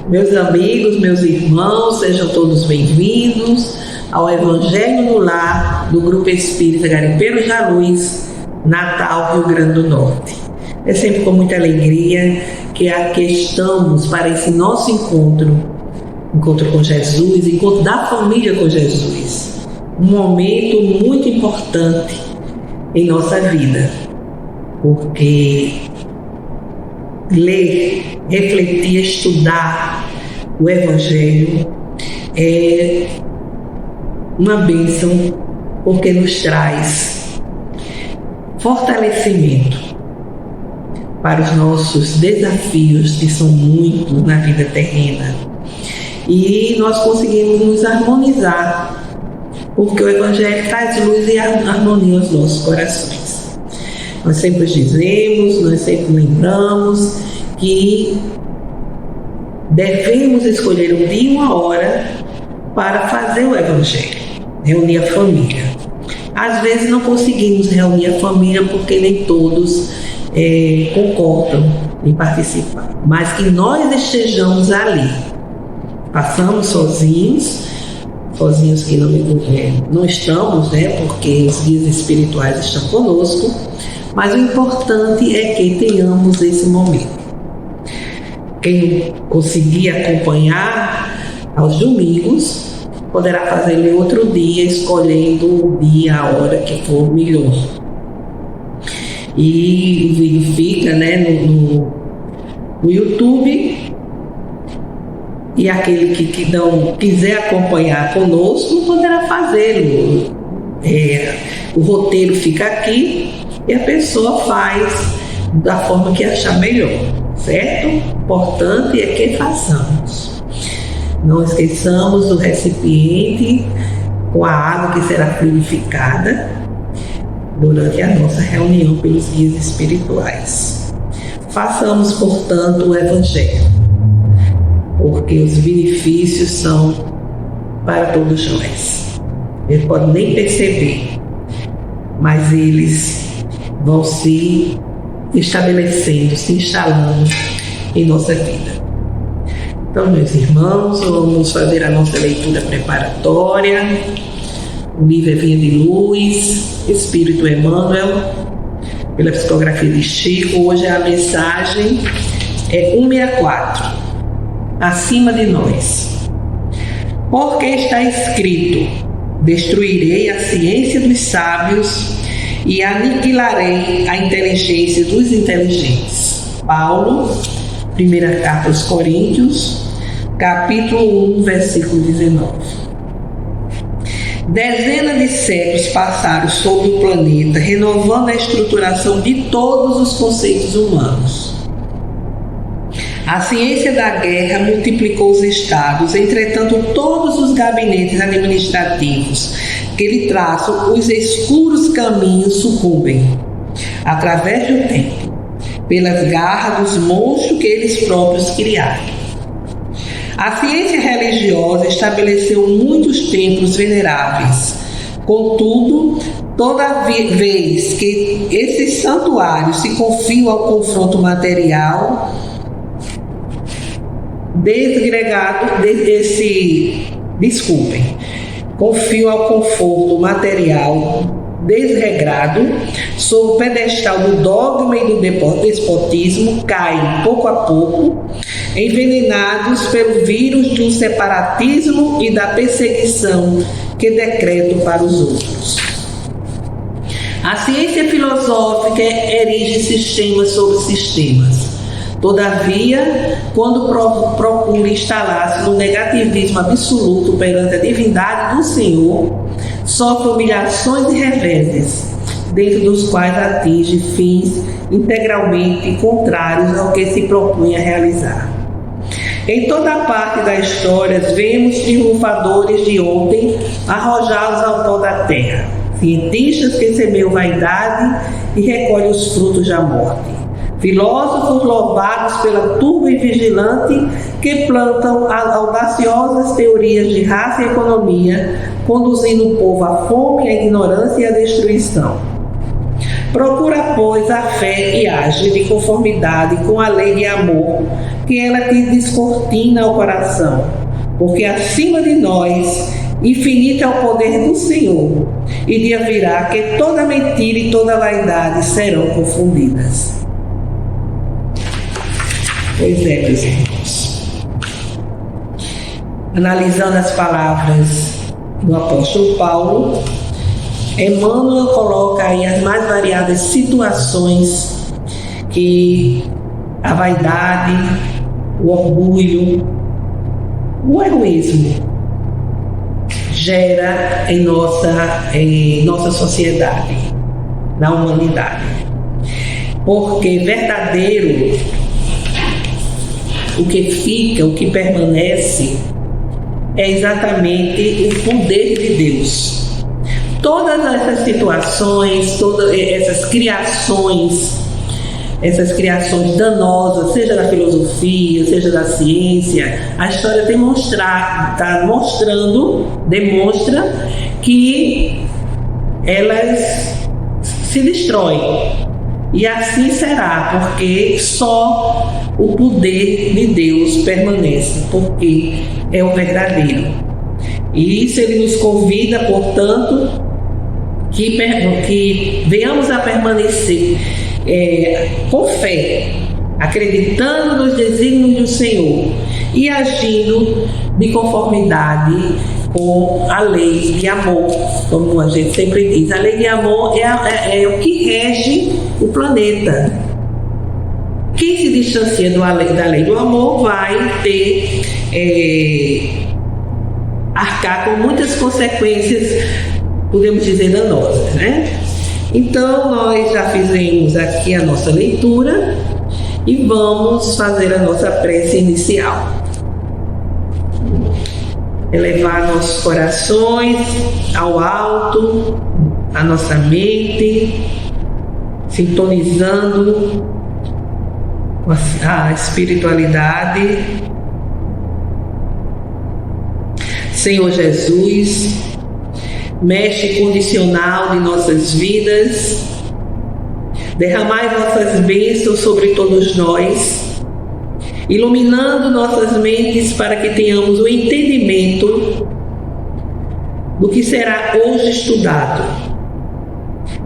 Meus amigos, meus irmãos, sejam todos bem-vindos ao Evangelho no Lar do Grupo Espírita Garimpeiro da Luz, Natal, Rio Grande do Norte. É sempre com muita alegria que aqui estamos para esse nosso encontro com Jesus, encontro da família com Jesus. Um momento muito importante em nossa vida, porque ler, refletir, estudar o Evangelho é uma bênção, porque nos traz fortalecimento para os nossos desafios, que são muitos na vida terrena, e nós conseguimos nos harmonizar, porque o Evangelho traz luz e harmonia aos nossos corações. Nós sempre dizemos, nós sempre lembramos que devemos escolher um dia e uma hora para fazer o Evangelho, reunir a família. Às vezes não conseguimos reunir a família porque nem todos concordam em participar, mas que nós estejamos ali. Passamos sozinhos que não estamos, porque os guias espirituais estão conosco, mas o importante é que tenhamos esse momento. Quem conseguir acompanhar aos domingos, poderá fazer outro dia, escolhendo o dia, a hora que for melhor. E o vídeo fica no YouTube, e aquele que não quiser acompanhar conosco poderá fazê-lo. O roteiro fica aqui e a pessoa faz da forma que achar melhor, certo? O importante é que façamos. Não esqueçamos do recipiente com a água que será purificada durante a nossa reunião pelos guias espirituais. Façamos, portanto, o Evangelho, porque os benefícios são para todos nós. Eles podem nem perceber, mas eles vão se estabelecendo, se instalando em nossa vida. Então, meus irmãos, vamos fazer a nossa leitura preparatória. O livro é Vinha de Luz, Espírito Emmanuel, pela psicografia de Chico. Hoje a mensagem é 164, acima de nós. Porque está escrito: destruirei a ciência dos sábios e aniquilarei a inteligência dos inteligentes. Paulo, primeira carta aos Coríntios, capítulo 1, versículo 19. Dezenas de séculos passaram sobre o planeta, renovando a estruturação de todos os conceitos humanos. A ciência da guerra multiplicou os estados, entretanto todos os gabinetes administrativos que lhe traçam os escuros caminhos sucumbem, através do tempo, pelas garras dos monstros que eles próprios criaram. A ciência religiosa estabeleceu muitos templos veneráveis. Contudo, toda vez que esses santuários se confiam ao confronto material, confio ao conforto material desregrado, sob o pedestal do dogma e do despotismo, caem pouco a pouco, envenenados pelo vírus do separatismo e da perseguição que decreto para os outros. A ciência filosófica erige sistemas sobre sistemas. Todavia, quando procura instalar-se no negativismo absoluto perante a divindade do Senhor, sofre humilhações e reveses, dentro dos quais atinge fins integralmente contrários ao que se propunha realizar. Em toda parte da história, vemos triunfadores de ontem arrojados ao pó da terra, cientistas que semeiam vaidade e recolhem os frutos da morte. Filósofos louvados pela turba e vigilante que plantam audaciosas teorias de raça e economia, conduzindo o povo à fome, à ignorância e à destruição. Procura, pois, a fé e age de conformidade com a lei de amor, que ela te descortina o coração, porque acima de nós, infinito é o poder do Senhor, e dia virá que toda mentira e toda vaidade serão confundidas. Pois é, meus irmãos. Analisando as palavras do apóstolo Paulo, Emmanuel coloca aí as mais variadas situações que a vaidade, o orgulho, o egoísmo gera em nossa sociedade, na humanidade. Porque verdadeiro, o que fica, o que permanece, é exatamente o poder de Deus. Todas essas situações, todas essas criações danosas, seja da filosofia, seja da ciência, a história demonstra que elas se destroem. E assim será, porque só o poder de Deus permanece, porque é o verdadeiro. E isso ele nos convida, portanto, que venhamos a permanecer com fé, acreditando nos desígnios do Senhor e agindo de conformidade com a lei de amor, como a gente sempre diz. A lei de amor é o que rege o planeta. Quem se distancia da lei do amor vai ter arcar com muitas consequências, podemos dizer, danosas, né? Então, nós já fizemos aqui a nossa leitura e vamos fazer a nossa prece inicial. Elevar nossos corações ao alto, a nossa mente, sintonizando com a espiritualidade. Senhor Jesus, Mestre condicional de nossas vidas, derramai vossas bênçãos sobre todos nós, iluminando nossas mentes para que tenhamos o entendimento do que será hoje estudado.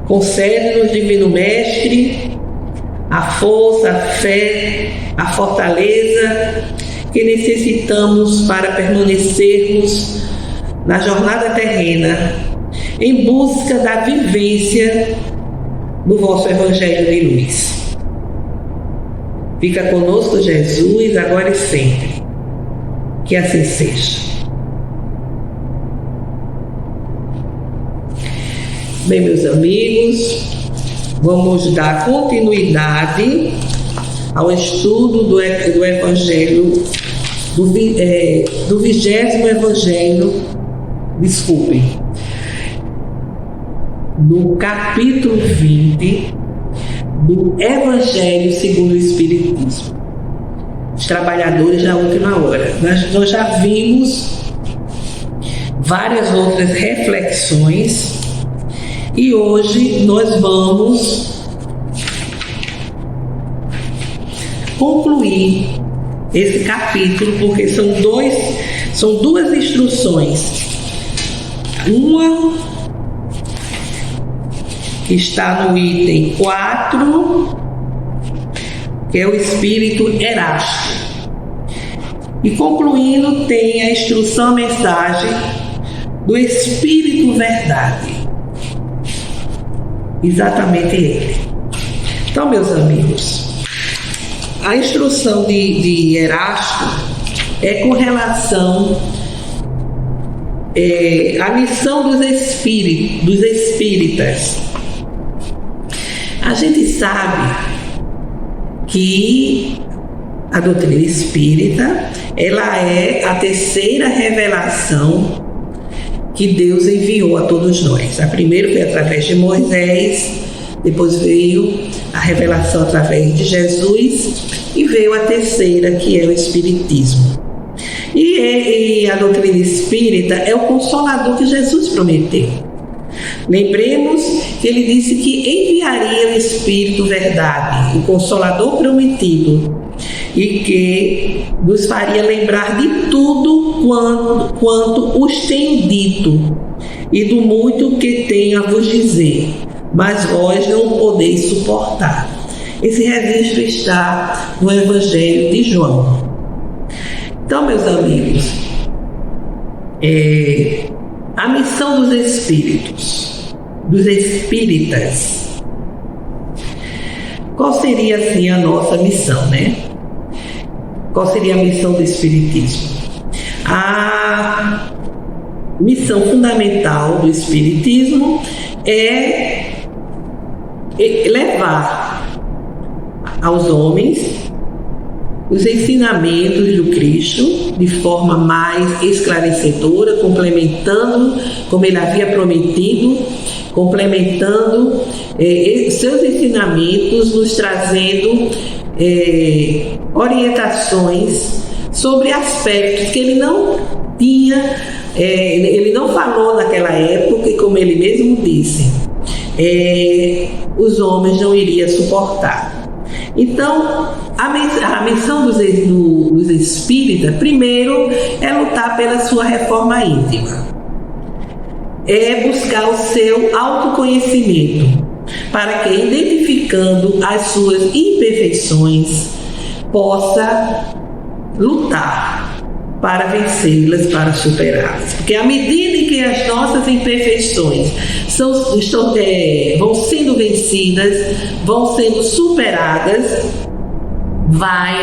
Concede-nos, Divino Mestre, a força, a fé, a fortaleza que necessitamos para permanecermos na jornada terrena, em busca da vivência do vosso Evangelho de luz. Fica conosco, Jesus, agora e sempre. Que assim seja. Bem, meus amigos, vamos dar continuidade ao estudo do Evangelho, do 20º Evangelho, do capítulo 20 do Evangelho segundo o Espiritismo, os trabalhadores da última hora. Nós já vimos várias outras reflexões e hoje nós vamos concluir esse capítulo, porque são duas instruções. Uma que está no item 4, que é o espírito Erasto. E concluindo, tem a instrução, a mensagem do Espírito Verdade. Exatamente ele. Então, meus amigos, a instrução de Erasto é com relação à missão dos espíritas. A gente sabe que a doutrina espírita, ela é a terceira revelação que Deus enviou a todos nós. A primeira foi através de Moisés, depois veio a revelação através de Jesus e veio a terceira, que é o Espiritismo. E a doutrina espírita é o consolador que Jesus prometeu. Lembremos que ele disse que enviaria o Espírito Verdade, o Consolador prometido, e que nos faria lembrar de tudo quanto os tenho dito e do muito que tenho a vos dizer, mas vós não podeis suportar. Esse registro está no Evangelho de João. Então, meus amigos, a missão dos espíritos, dos espíritas, qual seria assim a nossa missão, né? Qual seria a missão do espiritismo? A missão fundamental do espiritismo é levar aos homens os ensinamentos do Cristo de forma mais esclarecedora, complementando, como ele havia prometido, complementando seus ensinamentos, nos trazendo orientações sobre aspectos que ele não tinha, ele não falou naquela época, e como ele mesmo disse, os homens não iriam suportar. Então, a missão dos espíritas, primeiro, é lutar pela sua reforma íntima, é buscar o seu autoconhecimento, para que, identificando as suas imperfeições, possa lutar para vencê-las, para superá-las. Porque à medida em que as nossas imperfeições vão sendo vencidas, vão sendo superadas, vai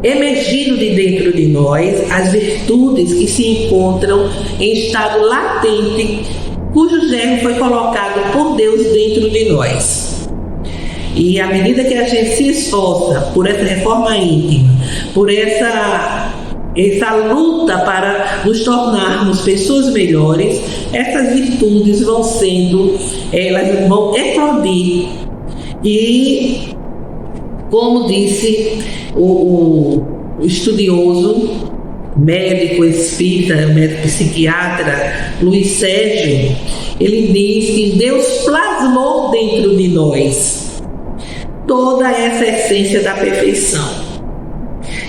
emergindo de dentro de nós as virtudes que se encontram em estado latente, cujo germe foi colocado por Deus dentro de nós. E à medida que a gente se esforça por essa reforma íntima, por essa luta para nos tornarmos pessoas melhores, essas virtudes elas vão eclodir. E, como disse o estudioso, médico espírita, médico psiquiatra Luiz Sérgio, ele diz que Deus plasmou dentro de nós toda essa essência da perfeição.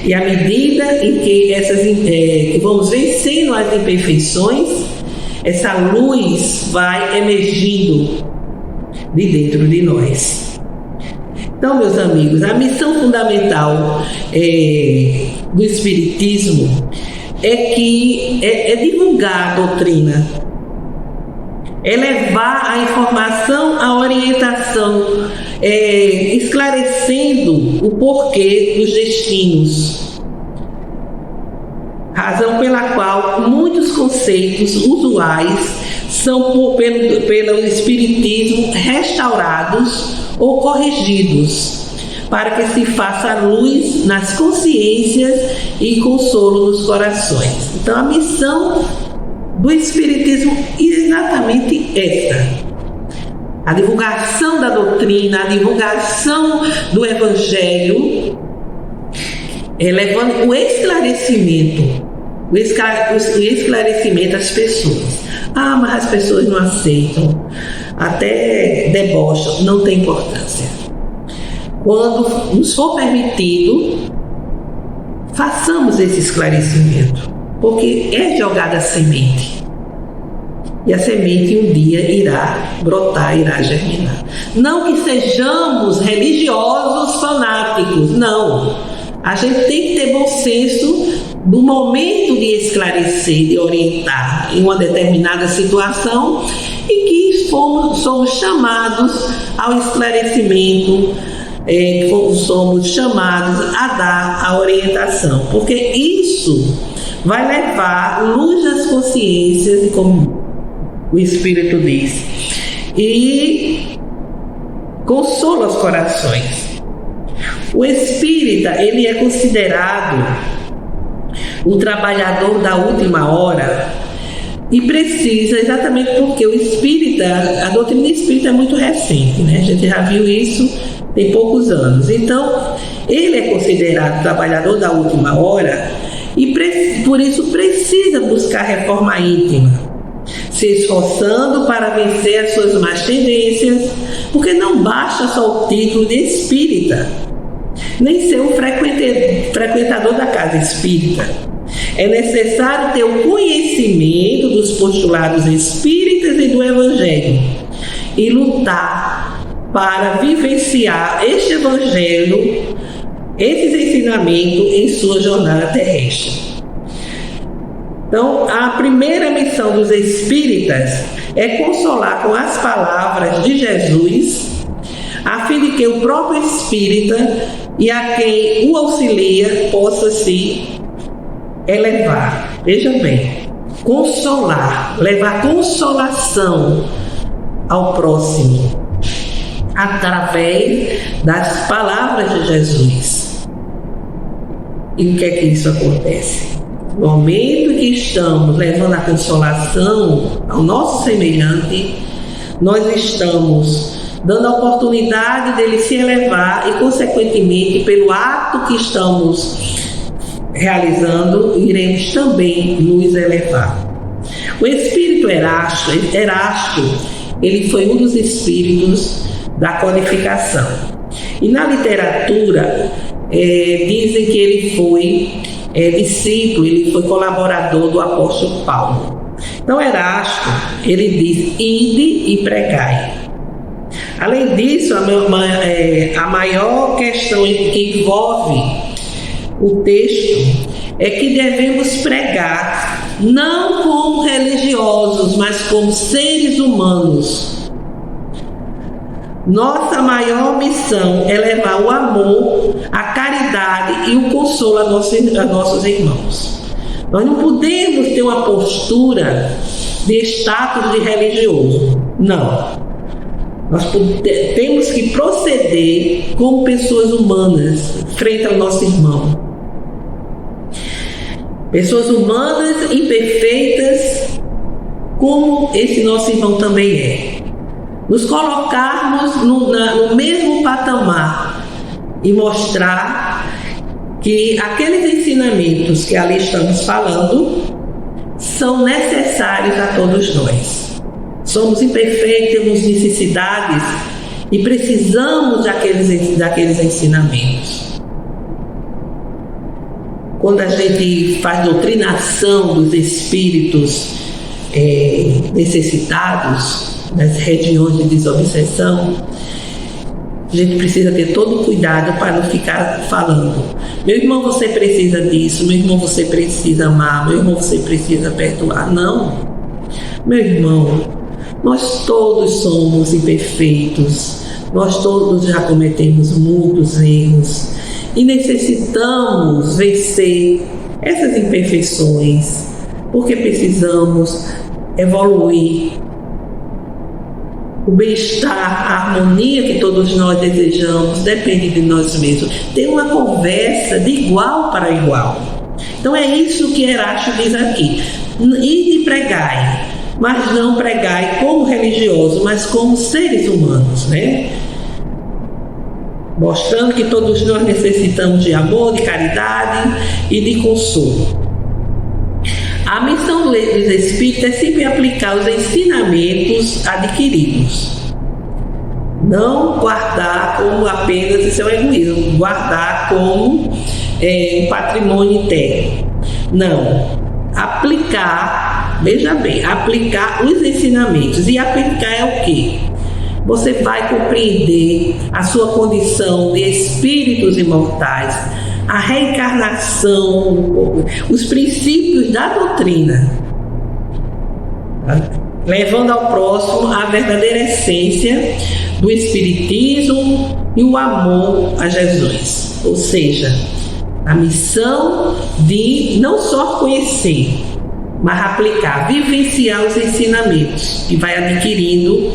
E à medida em que que vamos vencendo as imperfeições, essa luz vai emergindo de dentro de nós. Então, meus amigos, a missão fundamental do Espiritismo é divulgar a doutrina, é levar a informação, a orientação, esclarecendo o porquê dos destinos, razão pela qual muitos conceitos usuais são pelo Espiritismo restaurados ou corrigidos, para que se faça luz nas consciências e consolo nos corações. Então, a missão do Espiritismo é exatamente esta: a divulgação da doutrina, a divulgação do Evangelho, levando o esclarecimento às pessoas. Mas as pessoas não aceitam, até debocham, não tem importância. Quando nos for permitido, façamos esse esclarecimento, porque é jogada a semente. E a semente um dia irá brotar, irá germinar. Não que sejamos religiosos fanáticos, não. A gente tem que ter bom senso no momento de esclarecer, de orientar em uma determinada situação, e que somos chamados ao esclarecimento, somos chamados a dar a orientação, porque isso vai levar luz às consciências, e como o Espírito diz, e consolo aos corações. O espírita, ele é considerado o trabalhador da última hora, e precisa, exatamente porque a doutrina espírita é muito recente, né? A gente já viu isso tem poucos anos. Então, ele é considerado trabalhador da última hora, e por isso precisa buscar reforma íntima, se esforçando para vencer as suas más tendências, porque não basta só o título de espírita, nem ser um frequentador da casa espírita. É necessário ter o conhecimento dos postulados espíritas e do Evangelho e lutar para vivenciar este Evangelho, esses ensinamentos em sua jornada terrestre. Então, a primeira missão dos espíritas é consolar com as palavras de Jesus, a fim de que o próprio espírita e a quem o auxilia possa se elevar. Veja bem, consolar, levar consolação ao próximo através das palavras de Jesus. E o que é que isso acontece? No momento que estamos levando a consolação ao nosso semelhante, nós estamos dando a oportunidade dele se elevar e, consequentemente, pelo ato que estamos realizando, iremos também nos elevar. O espírito Erasto, ele foi um dos espíritos da codificação. E na literatura, dizem que ele foi discípulo, ele foi colaborador do apóstolo Paulo. Então, Erasto, ele diz: ide e pregai. Além disso, a maior questão que envolve o texto é que devemos pregar não como religiosos, mas como seres humanos. Nossa maior missão é levar o amor, a caridade e o consolo a nossos irmãos. Nós não podemos ter uma postura de status de religioso. Não. Nós temos que proceder como pessoas humanas frente ao nosso irmão. Pessoas humanas, imperfeitas, como esse nosso irmão também é. Nos colocarmos no mesmo patamar e mostrar que aqueles ensinamentos que ali estamos falando são necessários a todos nós. Somos imperfeitos, temos necessidades e precisamos daqueles ensinamentos. Quando a gente faz doutrinação dos espíritos necessitados, nas regiões de desobsessão, a gente precisa ter todo o cuidado para não ficar falando: meu irmão, você precisa disso, meu irmão, você precisa amar, meu irmão, você precisa perdoar. Não, meu irmão, nós todos somos imperfeitos, nós todos já cometemos muitos erros e necessitamos vencer essas imperfeições, porque precisamos evoluir. O bem-estar, a harmonia que todos nós desejamos depende de nós mesmos. Ter uma conversa de igual para igual. Então é isso que Erasto diz aqui: ide e pregai, mas não pregai como religioso, mas como seres humanos, né? Mostrando que todos nós necessitamos de amor, de caridade e de consolo. A missão dos espíritos é sempre aplicar os ensinamentos adquiridos. Não guardar como apenas isso é um egoísmo, guardar como um patrimônio interno. Não. Aplicar, veja bem, aplicar os ensinamentos. E aplicar é o quê? Você vai compreender a sua condição de espíritos imortais, a reencarnação, os princípios da doutrina, levando ao próximo a verdadeira essência do espiritismo e o amor a Jesus. Ou seja, a missão de não só conhecer, mas aplicar, vivenciar os ensinamentos que vai adquirindo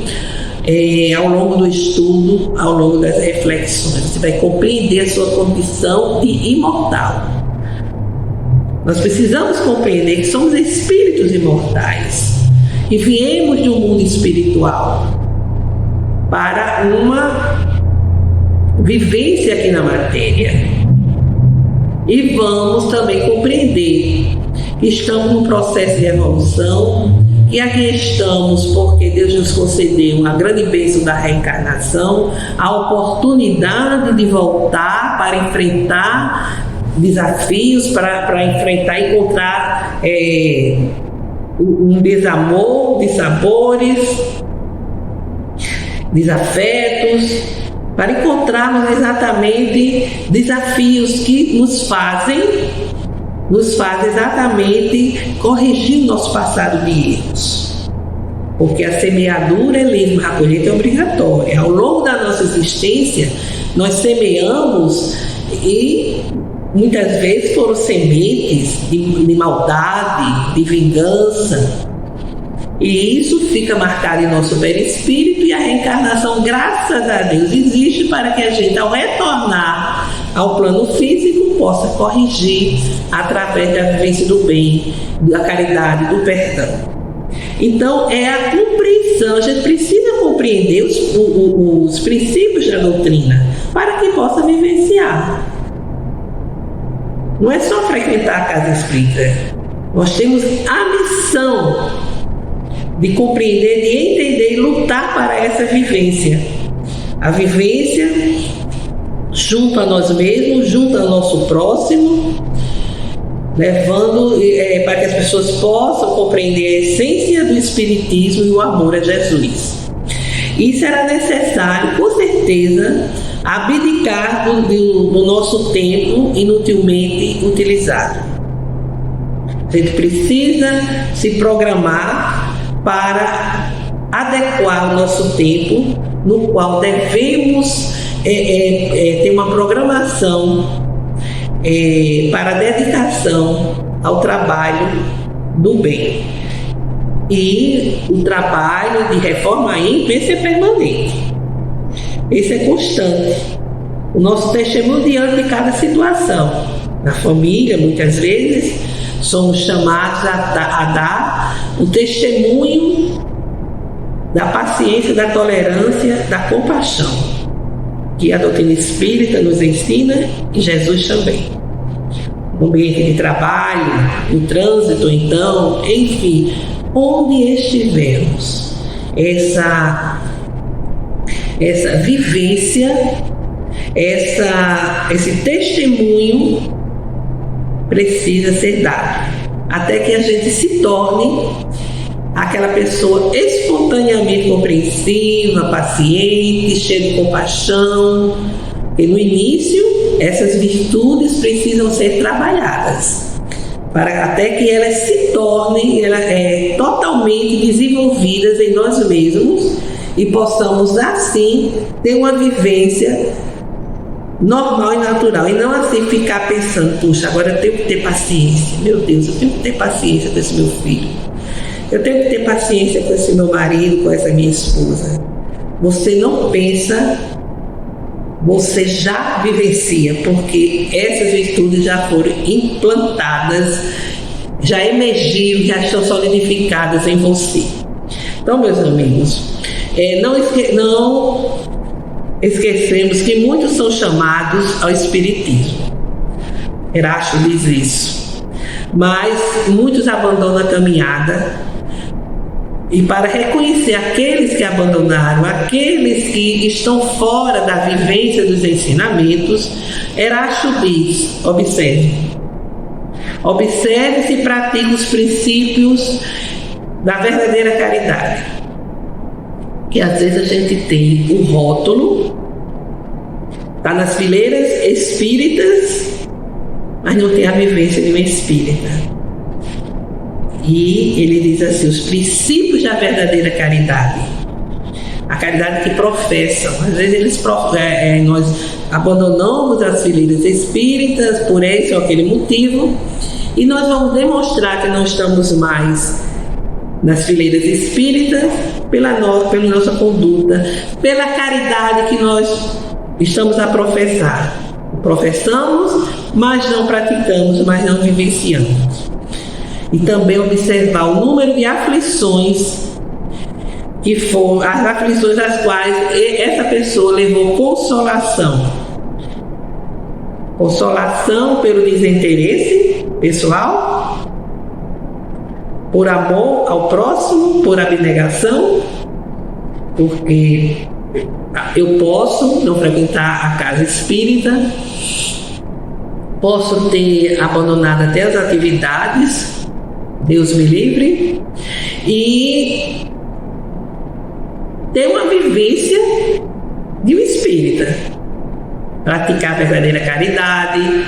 ao longo do estudo, ao longo das reflexões. Você vai compreender a sua condição de imortal. Nós precisamos compreender que somos espíritos imortais e viemos de um mundo espiritual para uma vivência aqui na matéria. E vamos também compreender que estamos num processo de evolução, E aqui estamos porque Deus nos concedeu a grande bênção da reencarnação, a oportunidade de voltar para enfrentar desafios, para enfrentar e encontrar um desamor, dissabores, desafetos, para encontrarmos exatamente desafios que nos fazem exatamente corrigir o nosso passado de erros. Porque a semeadura é livre, a colheita é obrigatória. Ao longo da nossa existência, nós semeamos e muitas vezes foram sementes de maldade, de vingança. E isso fica marcado em nosso perispírito, e a reencarnação, graças a Deus, existe para que a gente, ao retornar ao plano físico, possa corrigir através da vivência do bem, da caridade, do perdão. Então, é a compreensão, a gente precisa compreender os princípios da doutrina para que possa vivenciar. Não é só frequentar a casa espírita, nós temos a missão de compreender, de entender e lutar para essa vivência. A vivência junto a nós mesmos, junto ao nosso próximo, levando para que as pessoas possam compreender a essência do Espiritismo e o amor a Jesus. E será necessário, com certeza, abdicar do nosso tempo inutilmente utilizado. A gente precisa se programar para adequar o nosso tempo, no qual devemos ter uma programação para a dedicação ao trabalho do bem. E o trabalho de reforma ímpia, esse é permanente, esse é constante. O nosso testemunho diante de cada situação. Na família, muitas vezes, somos chamados a dar o testemunho da paciência, da tolerância, da compaixão, que a doutrina espírita nos ensina e Jesus também. No ambiente de trabalho, no trânsito, então, enfim, onde estivermos, essa vivência, esse testemunho precisa ser dado, até que a gente se torne aquela pessoa espontaneamente compreensiva, paciente, cheia de compaixão. E no início, essas virtudes precisam ser trabalhadas, até que elas se tornem totalmente desenvolvidas em nós mesmos e possamos assim ter uma vivência normal e natural, e não assim ficar pensando, puxa, agora eu tenho que ter paciência, meu Deus, eu tenho que ter paciência com esse meu filho, eu tenho que ter paciência com esse meu marido, com essa minha esposa. Você não pensa, você já vivencia, porque essas virtudes já foram implantadas, já emergiram, já estão solidificadas em você. Então, meus amigos, não esquecemos que muitos são chamados ao Espiritismo. Erasto diz isso. Mas muitos abandonam a caminhada. E para reconhecer aqueles que abandonaram, aqueles que estão fora da vivência dos ensinamentos, Erasto diz: observe se pratica os princípios da verdadeira caridade. Que às vezes a gente tem o rótulo, está nas fileiras espíritas, mas não tem a vivência de um espírita. E ele diz assim: os princípios da verdadeira caridade, a caridade que professam. Às vezes nós abandonamos as fileiras espíritas por esse ou aquele motivo, e nós vamos demonstrar que não estamos mais nas fileiras espíritas pela nossa conduta, pela caridade que nós estamos a professar. Professamos, mas não praticamos, mas não vivenciamos. E também observar o número de aflições que foram as aflições às quais essa pessoa levou consolação. Consolação pelo desinteresse pessoal, por amor ao próximo, por abnegação, porque eu posso não frequentar a casa espírita, posso ter abandonado até as atividades, Deus me livre, e ter uma vivência de um espírita, praticar a verdadeira caridade,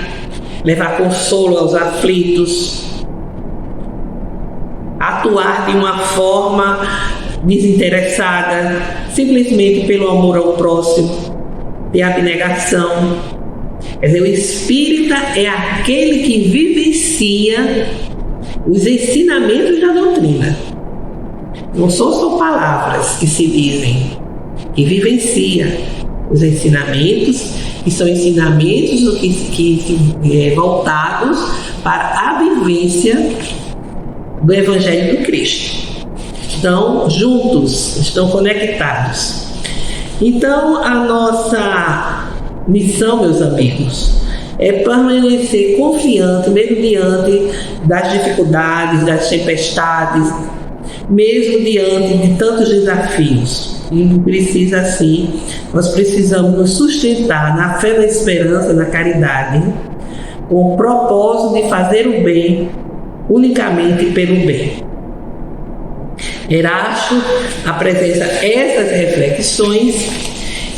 levar consolo aos aflitos, atuar de uma forma desinteressada, simplesmente pelo amor ao próximo, ter abnegação. Quer dizer, o espírita é aquele que vivencia os ensinamentos da doutrina. Não são só palavras que se dizem, que vivencia os ensinamentos, que são ensinamentos voltados para a vivência do Evangelho do Cristo. Estão juntos, estão conectados. Então, a nossa missão, meus amigos, é permanecer confiante, mesmo diante das dificuldades, das tempestades, mesmo diante de tantos desafios. E precisa, assim, nós precisamos nos sustentar na fé, na esperança, na caridade, com o propósito de fazer o bem unicamente pelo bem. Erasto apresenta essas reflexões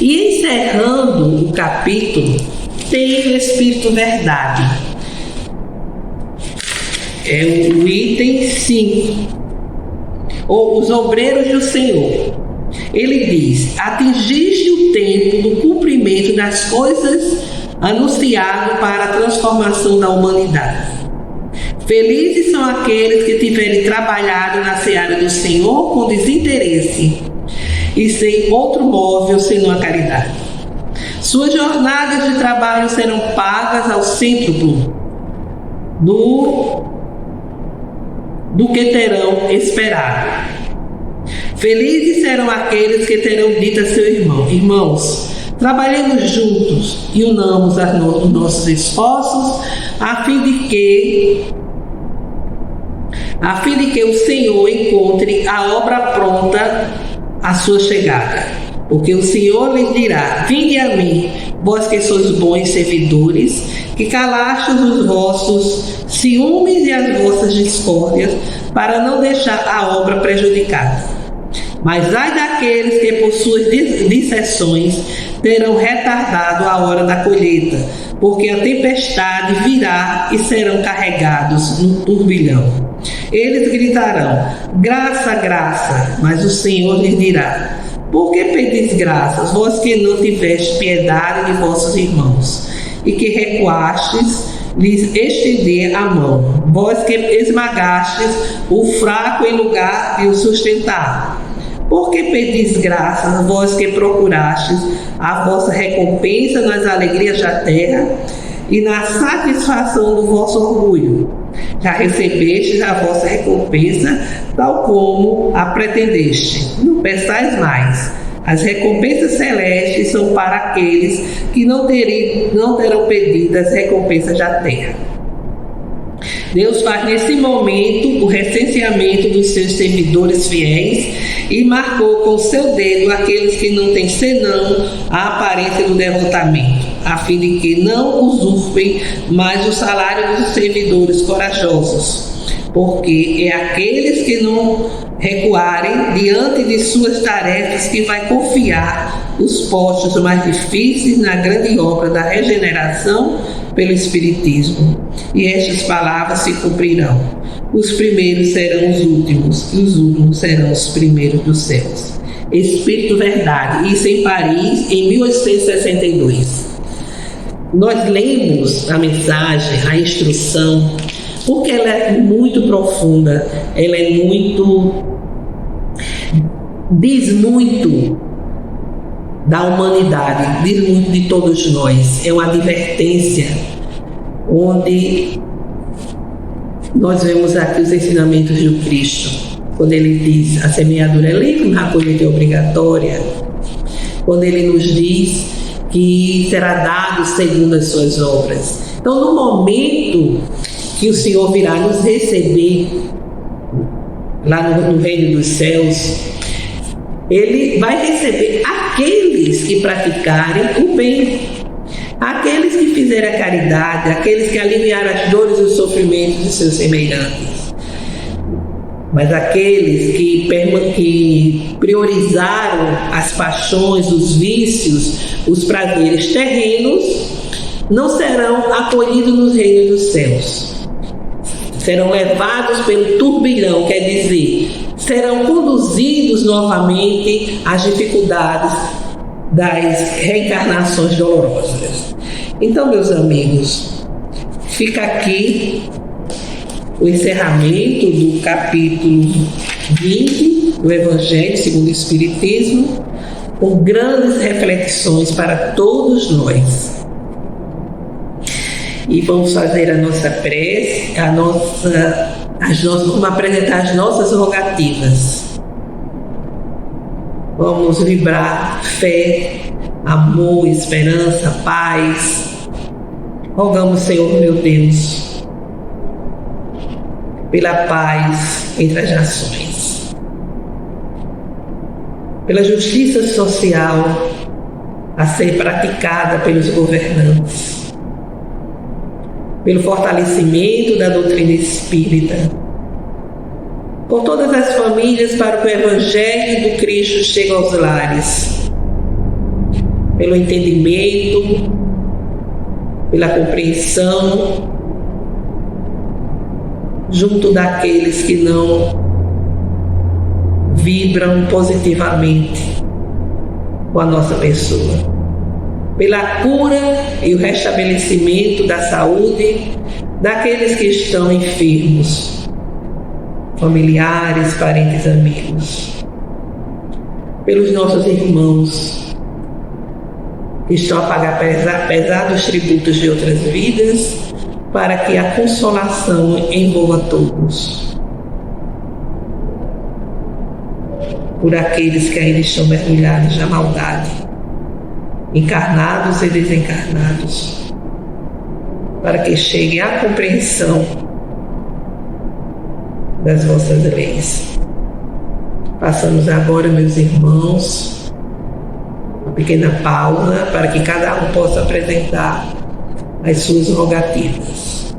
e, encerrando o capítulo, tem o Espírito Verdade. É o item 5. Ou os obreiros do Senhor. Ele diz: atingiste o tempo do cumprimento das coisas anunciado para a transformação da humanidade. Felizes são aqueles que tiverem trabalhado na seara do Senhor com desinteresse e sem outro móvel senão a caridade. Suas jornadas de trabalho serão pagas ao cêntuplo do que terão esperado. Felizes serão aqueles que terão dito a seu irmão: irmãos, trabalhemos juntos e unamos os nossos esforços a fim de que o Senhor encontre a obra pronta à sua chegada. Porque o Senhor lhes dirá: vinde a mim, vós que sois bons servidores, que calastes os vossos ciúmes e as vossas discórdias, para não deixar a obra prejudicada. Mas ai daqueles que por suas disseções terão retardado a hora da colheita, porque a tempestade virá e serão carregados no turbilhão. Eles gritarão: graça, graça, mas o Senhor lhes dirá: por que pedis graças, vós que não tiveste piedade de vossos irmãos, e que recuastes lhes estender a mão, vós que esmagastes o fraco em lugar de o sustentar? Por que pedis graças, vós que procurastes a vossa recompensa nas alegrias da terra e na satisfação do vosso orgulho? Já recebestes a vossa recompensa, tal como a pretendeste. Não peçais mais. As recompensas celestes são para aqueles que não terão pedido as recompensas da terra. Deus faz nesse momento o recenseamento dos seus servidores fiéis e marcou com seu dedo aqueles que não têm senão a aparência do derrotamento, a fim de que não usurpem mais o salário dos servidores corajosos, porque é aqueles que não recuarem diante de suas tarefas que vai confiar os postos mais difíceis na grande obra da regeneração pelo Espiritismo. E estas palavras se cumprirão: os primeiros serão os últimos, e os últimos serão os primeiros dos céus. Espírito Verdade, isso em Paris, em 1862. Nós lemos a mensagem, a instrução, porque ela é muito profunda, ela é diz muito da humanidade, diz muito de todos nós. É uma advertência onde nós vemos aqui os ensinamentos do Cristo, quando ele diz: a semeadura é livre, mas a colheita é obrigatória. Quando ele nos diz que será dado segundo as suas obras. Então, no momento que o Senhor virá nos receber, lá no reino dos céus, ele vai receber aqueles que praticarem o bem, aqueles que fizerem a caridade, aqueles que aliviaram as dores e os sofrimentos de seus semelhantes. Mas aqueles que priorizaram as paixões, os vícios, os prazeres terrenos, não serão acolhidos nos reinos dos céus. Serão levados pelo turbilhão, quer dizer, serão conduzidos novamente às dificuldades das reencarnações dolorosas. Então, meus amigos, fica aqui o encerramento do capítulo 20 do Evangelho segundo o Espiritismo, com grandes reflexões para todos nós. E vamos fazer a nossa prece, vamos apresentar as nossas rogativas. Vamos vibrar fé, amor, esperança, paz. Rogamos, Senhor meu Deus, pela paz entre as nações, pela justiça social a ser praticada pelos governantes, pelo fortalecimento da doutrina espírita, por todas as famílias para que o Evangelho do Cristo chegue aos lares, pelo entendimento, pela compreensão, junto daqueles que não vibram positivamente com a nossa pessoa, pela cura e o restabelecimento da saúde daqueles que estão enfermos, familiares, parentes, amigos, pelos nossos irmãos que estão a pagar pesados tributos de outras vidas, para que a consolação envolva todos. Por aqueles que ainda estão mergulhados na maldade, encarnados e desencarnados, para que cheguem à compreensão das vossas leis. Passamos agora, meus irmãos, uma pequena pausa para que cada um possa apresentar as suas rogativas.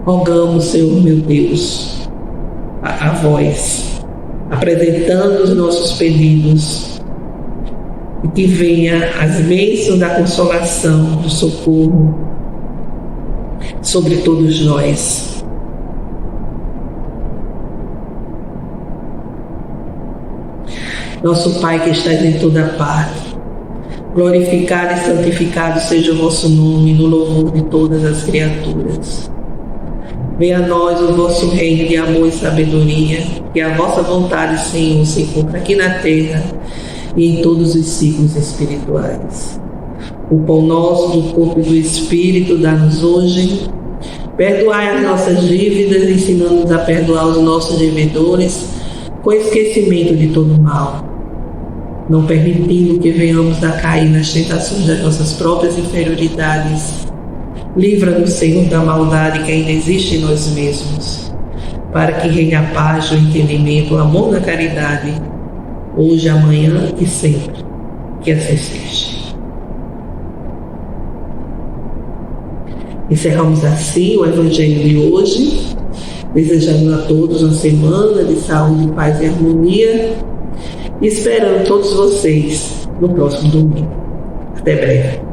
Rogamos, Senhor meu Deus, a vós, apresentando os nossos pedidos, e que venha as bênçãos da consolação, do socorro sobre todos nós. Nosso Pai que estás em toda parte, glorificado e santificado seja o vosso nome no louvor de todas as criaturas. Venha a nós o vosso reino de amor e sabedoria, que a vossa vontade, Senhor, se cumpra aqui na terra e em todos os ciclos espirituais. O pão nosso do corpo e do Espírito dá-nos hoje. Perdoai as nossas dívidas, ensinando-nos a perdoar os nossos devedores, com esquecimento de todo mal, não permitindo que venhamos a cair nas tentações das nossas próprias inferioridades. Livra-nos, Senhor, da maldade que ainda existe em nós mesmos, para que reine a paz, o entendimento, o amor da caridade, hoje, amanhã e sempre. Que assim seja. Encerramos assim o Evangelho de hoje, desejando a todos uma semana de saúde, paz e harmonia, e esperando todos vocês no próximo domingo. Até breve.